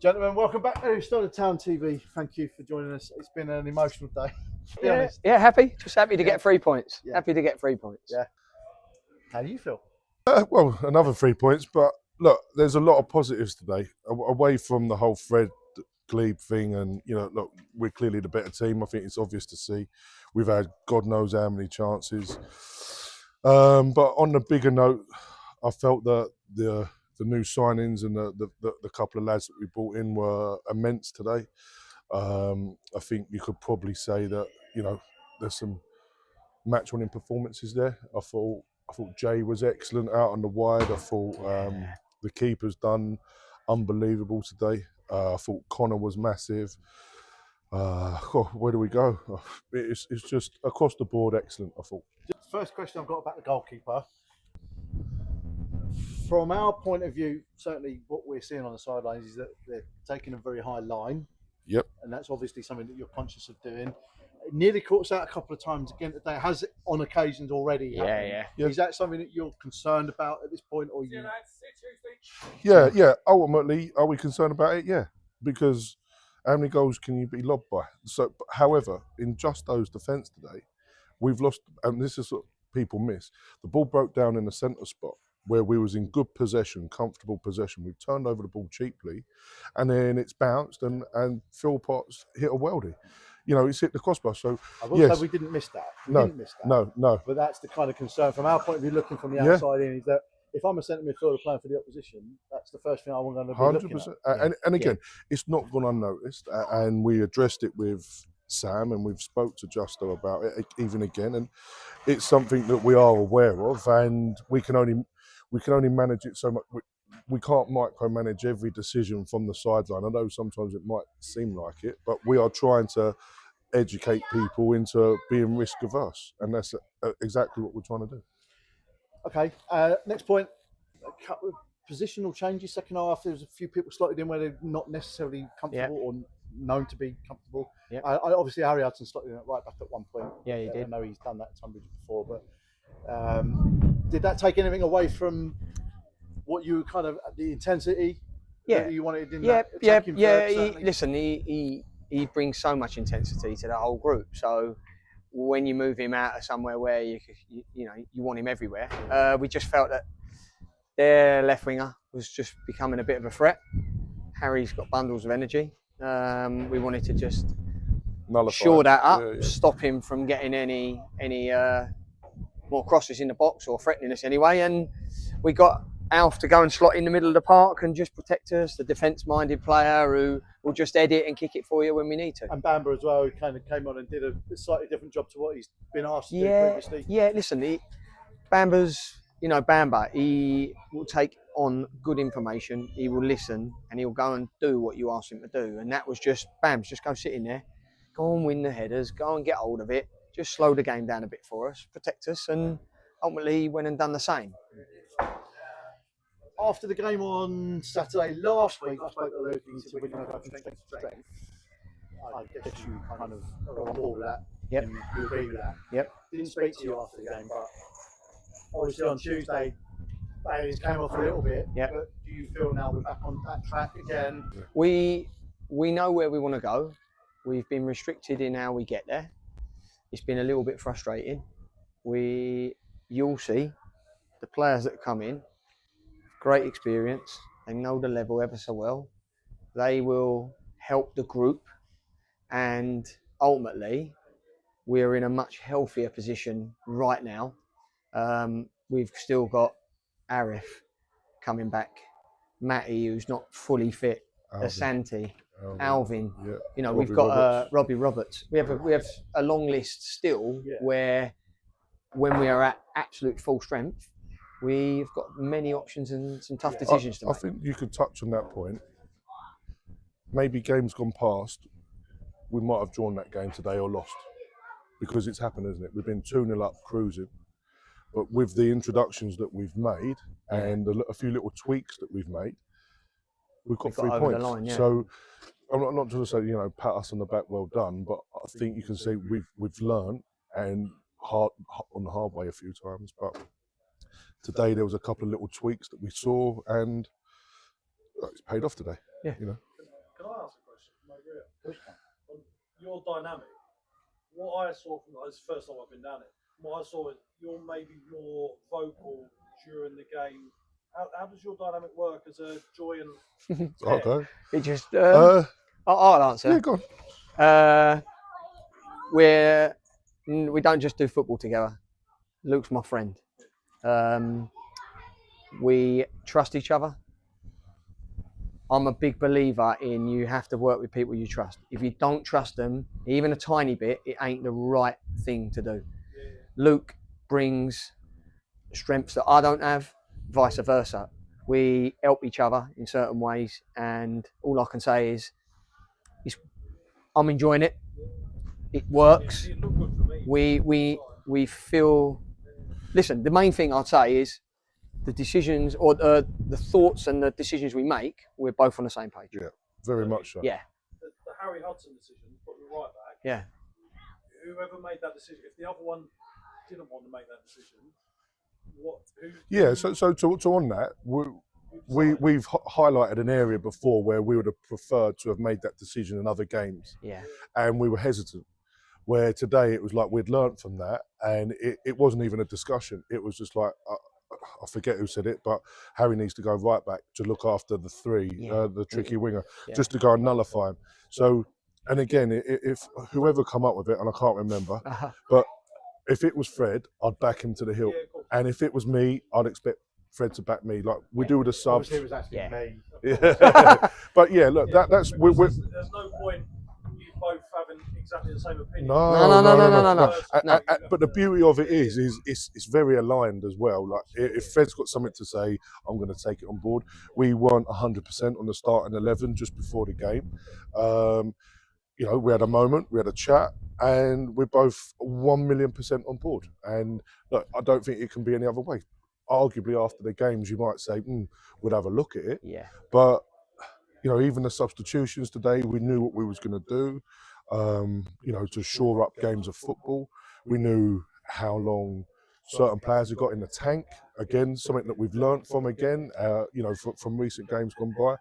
Gentlemen, welcome back to Started Town TV. Thank you for joining us. It's been an emotional day, to be honest. Yeah, happy. Just happy to get 3 points. Yeah. Happy to get 3 points. Yeah. How do you feel? Well, another 3 points, but look, there's a lot of positives today. Away from the whole Fred Glebe thing, and look, we're clearly the better team. I think it's obvious to see. We've had God knows how many chances. But on the bigger note, I felt that the new signings and the couple of lads that we brought in were immense today. I think you could probably say that there's some match-winning performances there. I thought Jay was excellent out on the wide. I thought the keeper's done unbelievable today. I thought Connor was massive. Where do we go? It's just across the board excellent, I thought. First question I've got about the goalkeeper. From our point of view, certainly what we're seeing on the sidelines is that they're taking a very high line. Yep. And that's obviously something that you're conscious of doing. It nearly caught us out a couple of times again today. Has it on occasions already happened? Yeah. Is that something that you're concerned about at this point? Or you... Yeah. Ultimately, are we concerned about it? Yeah. Because how many goals can you be lobbed by? So, however, in just those defence today, we've lost, and this is what people miss. The ball broke down in the centre spot where we was in good possession, comfortable possession. We've turned over the ball cheaply, and then it's bounced, and Phil Potts hit a weldy. It's hit the crossbar. So I will say we didn't miss that. We didn't miss that. No. But that's the kind of concern from our point of view, looking from the outside in, is that if I'm a centre midfielder playing for the opposition, that's the first thing I want to be looking at. And again, it's not gone unnoticed, and we addressed it with Sam, and we've spoke to Justo about it even again, and it's something that we are aware of, and we can only manage it so much. We can't micromanage every decision from the sideline. I know sometimes it might seem like it, but we are trying to educate people into being risk averse, and that's exactly what we're trying to do. Okay, next point, a couple of positional changes second half. There's a few people slotted in where they're not necessarily comfortable or known to be comfortable. Obviously, Harry Hudson slotted in at right back at one point. Yeah, he did. I know he's done that at Tunbridge before, but did that take anything away from what you kind of, the intensity that you wanted in that attacking third, He brings so much intensity to the whole group. So when you move him out of somewhere where you want him everywhere, we just felt that their left winger was just becoming a bit of a threat. Harry's got bundles of energy. We wanted to just shore that up, stop him from getting any more crosses in the box or threatening us anyway. And we got Alf to go and slot in the middle of the park and just protect us, the defence-minded player who will just edit and kick it for you when we need to. And Bamber as well, who kind of came on and did a slightly different job to what he's been asked to do previously. Yeah, listen, Bamber's, Bamber, he will take on good information, he will listen, and he'll go and do what you ask him to do. And that was just, just go sit in there, go and win the headers, go and get hold of it, just slow the game down a bit for us, protect us, and ultimately he went and done the same. After the game on Saturday last week, I spoke to Luke and he said we're going to go from strength to strength. I guess you kind of are on board with that. Yep. You agree with that. Yep. Didn't speak to you after the game, but obviously on Tuesday, things came off a little bit. Yep. But do you feel now we're back on that track again? We know where we want to go. We've been restricted in how we get there. It's been a little bit frustrating. You'll see the players that come in, great experience. They know the level ever so well. They will help the group, and ultimately, we're in a much healthier position right now. We've still got Arif coming back, Matty, who's not fully fit, Asante, Alvin. Yeah. We've got Robbie Roberts. We have a long list still where, when we are at absolute full strength, we've got many options and some tough decisions to make. I think you could touch on that point. Maybe games gone past, we might have drawn that game today or lost, because it's happened, isn't it? We've been 2-0 up cruising, but with the introductions that we've made and a few little tweaks that we've made, we've got 3 points. The line, So I'm not trying to say, pat us on the back, well done, but I think you can say we've learned, and on the hard way a few times, but today there was a couple of little tweaks that we saw, and it's paid off today. Yeah. your dynamic. What I saw from this is the first time I've been down it. What I saw is you're maybe more vocal during the game. How does your dynamic work as a Joy and Okay. It just. I'll Yeah, answer. go on. We don't just do football together. Luke's my friend. We trust each other. I'm a big believer in you have to work with people you trust. If you don't trust them, even a tiny bit, it ain't the right thing to do. Luke brings strengths that I don't have, vice versa. We help each other in certain ways, and all I can say is I'm enjoying it. It works. It looked good for me. We feel. Listen, the main thing I'd say is the decisions or the thoughts and the decisions we make. We're both on the same page. Yeah, very much so. Yeah. The Harry Hudson decision, put the right back. Yeah. Whoever made that decision, if the other one didn't want to make that decision, So on that, we've highlighted an area before where we would have preferred to have made that decision in other games. Yeah. And we were hesitant. Where today it was like we'd learnt from that, and it wasn't even a discussion. It was just like I forget who said it, but Harry needs to go right back to look after the three, the tricky winger, just to go and nullify him. So, and again, if whoever come up with it, and I can't remember, but if it was Fred, I'd back him to the hilt, and if it was me, I'd expect Fred to back me, like we do with the subs. It was actually me. Yeah. But yeah, look, that's there's no point you both having exactly the same opinion. No. But the beauty of it is it's very aligned as well. Like if Fred's got something to say, I'm going to take it on board. We weren't 100% on the starting 11 just before the game. We had a moment, we had a chat, and we're both 1,000,000% on board. And look, I don't think it can be any other way. Arguably, after the games, you might say, we'd have a look at it. Yeah. But even the substitutions today, we knew what we was going to do. To shore up games of football. We knew how long certain players have got in the tank. Again, something that we've learnt from again, from recent games gone by.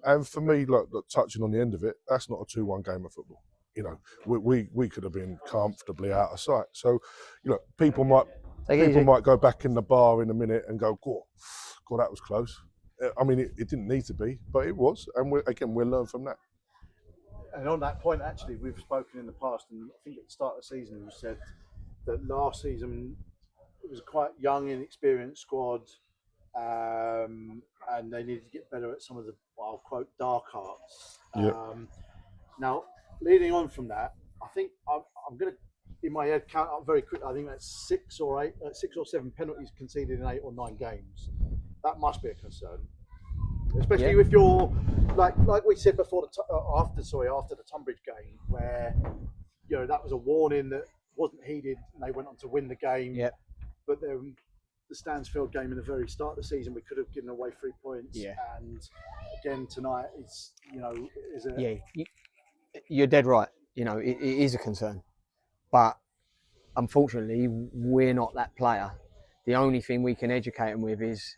And for me, look, touching on the end of it, that's not a 2-1 game of football. We could have been comfortably out of sight. So, people might go back in the bar in a minute and go, God, that was close. I mean, it didn't need to be, but it was. And we'll learn from that. And on that point, actually, we've spoken in the past, and I think at the start of the season, we said that last season it was a quite young, inexperienced squad, and they needed to get better at some of the, I'll quote, dark arts. Now, leading on from that, I think I'm going to, in my head, count up very quickly. I think that's 6 or 7 penalties conceded in 8 or 9 games. That must be a concern. Especially if you're like we said before after the Tunbridge game, where that was a warning that wasn't heeded, and they went on to win the game. Yeah. But then the Stansfield game in the very start of the season, we could have given away 3 points. Yeah. And again tonight, You're dead right. It is a concern, but unfortunately, we're not that player. The only thing we can educate them with is.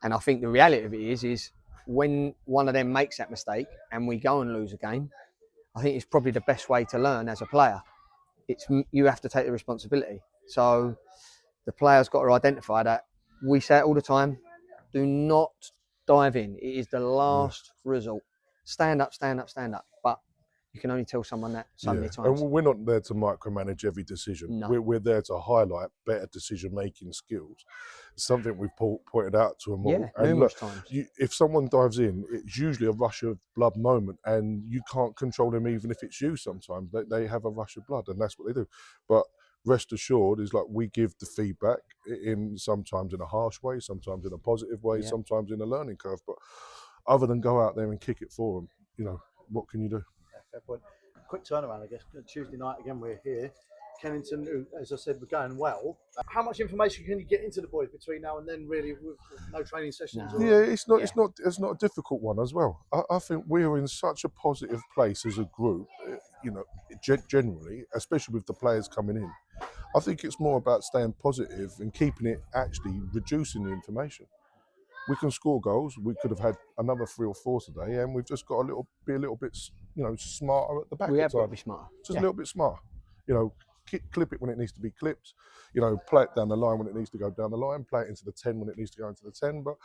And I think the reality of it is when one of them makes that mistake and we go and lose a game, I think it's probably the best way to learn as a player. You have to take the responsibility. So the player's got to identify that. We say it all the time, do not dive in. It is the last resort. Stand up, stand up, stand up. But you can only tell someone that so many times. And we're not there to micromanage every decision. No. We're there to highlight better decision-making skills. It's something we've pointed out to them all. Yeah, and numerous times. If someone dives in, it's usually a rush of blood moment, and you can't control them even if it's you sometimes. They have a rush of blood, and that's what they do. But rest assured, is like we give the feedback sometimes in a harsh way, sometimes in a positive way, sometimes in a learning curve. But other than go out there and kick it for them, what can you do? Fair point. Quick turnaround, I guess. Tuesday night again, we're here. Kennington, who, as I said, we're going well. How much information can you get into the boys between now and then? Really, with no training sessions. No. Yeah, it's not a difficult one as well. I think we're in such a positive place as a group. Generally, especially with the players coming in. I think it's more about staying positive and keeping it actually reducing the information. we can score goals. We could have had another 3 or 4 today, and we've just got be a little bit, smarter at the back. We have got to times. be smarter. Just a little bit smarter. Clip it when it needs to be clipped. Play it down the line when it needs to go down the line. Play it into the 10 when it needs to go into the 10. But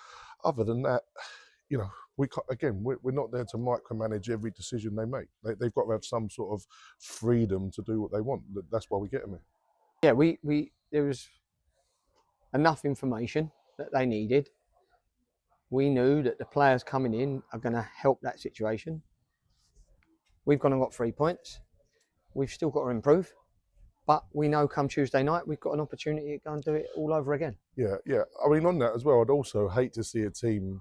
other than that, we can't, again, we're not there to micromanage every decision they make. They've got to have some sort of freedom to do what they want. That's why we get them here. Yeah, there was enough information that they needed. We knew that the players coming in are going to help that situation. We've gone and got 3 points. We've still got to improve. But we know come Tuesday night, we've got an opportunity to go and do it all over again. Yeah. I mean, on that as well, I'd also hate to see a team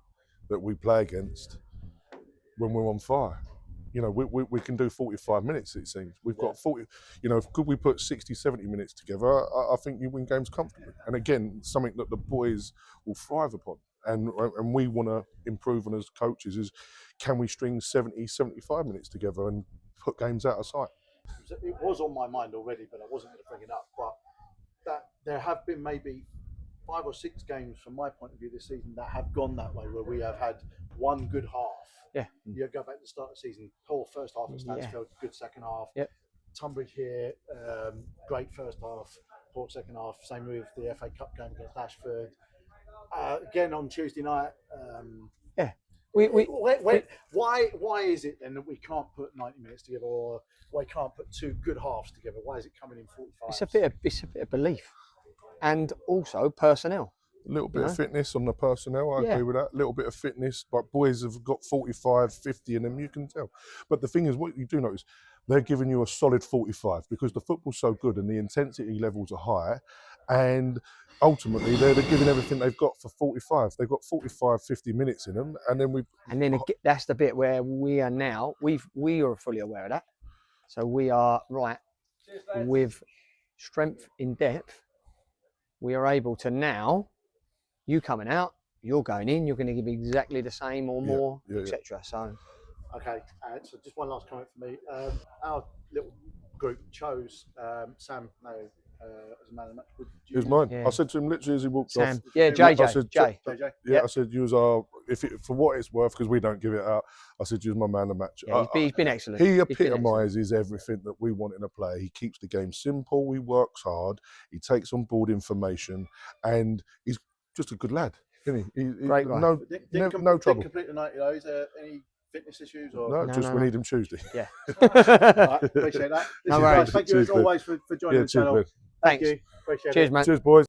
that we play against when we're on fire. We can do 45 minutes, it seems. We've got 40, could we put 60, 70 minutes together, I think you win games comfortably. And again, something that the boys will thrive upon. And we want to improve on as coaches is, can we string 70, 75 minutes together and put games out of sight? It was on my mind already, but I wasn't going to bring it up. But that there have been maybe 5 or 6 games from my point of view this season that have gone that way, where we have had one good half. Yeah. You go back to the start of the season, poor first half at Stansfield, good second half. Yep. Tunbridge here, great first half, poor second half. Same with the FA Cup game against Ashford. Again on Tuesday night. Why is it then that we can't put 90 minutes together, or we can't put 2 good halves together? Why is it coming in 45? It's a bit of belief, and also personnel. A little bit of fitness on the personnel, I agree with that. A little bit of fitness, but boys have got 45, 50 in them, you can tell. But the thing is, what you do notice, they're giving you a solid 45 because the football's so good and the intensity levels are high, and ultimately they're giving everything they've got for 45. They've got 45, 50 minutes in them, and then that's the bit where we are now. We are fully aware of that, so we are right with strength in depth. We are able to now. You coming out, you're going in. You're going to give exactly the same or more, etc. So, okay. So just one last comment for me. Our little group chose Sam as a man of the match. He was mine. Yeah. I said to him literally as he walked off. Yeah, JJ. I said, Jay. Yeah, I said you was our. For what it's worth, because we don't give it out. I said you was my man of the match. Yeah, he's been excellent. He epitomises everything that we want in a player. He keeps the game simple. He works hard. He takes on board information, and he's just a good lad, isn't he? Great guy. No trouble. Didn't complete the 90 though. Is there any fitness issues? Or? No, we need him Tuesday. Yeah. Right, appreciate that. No worries. Thank you as always for joining the channel. Thanks. Thank you. Appreciate it. Cheers, mate. Cheers, boys.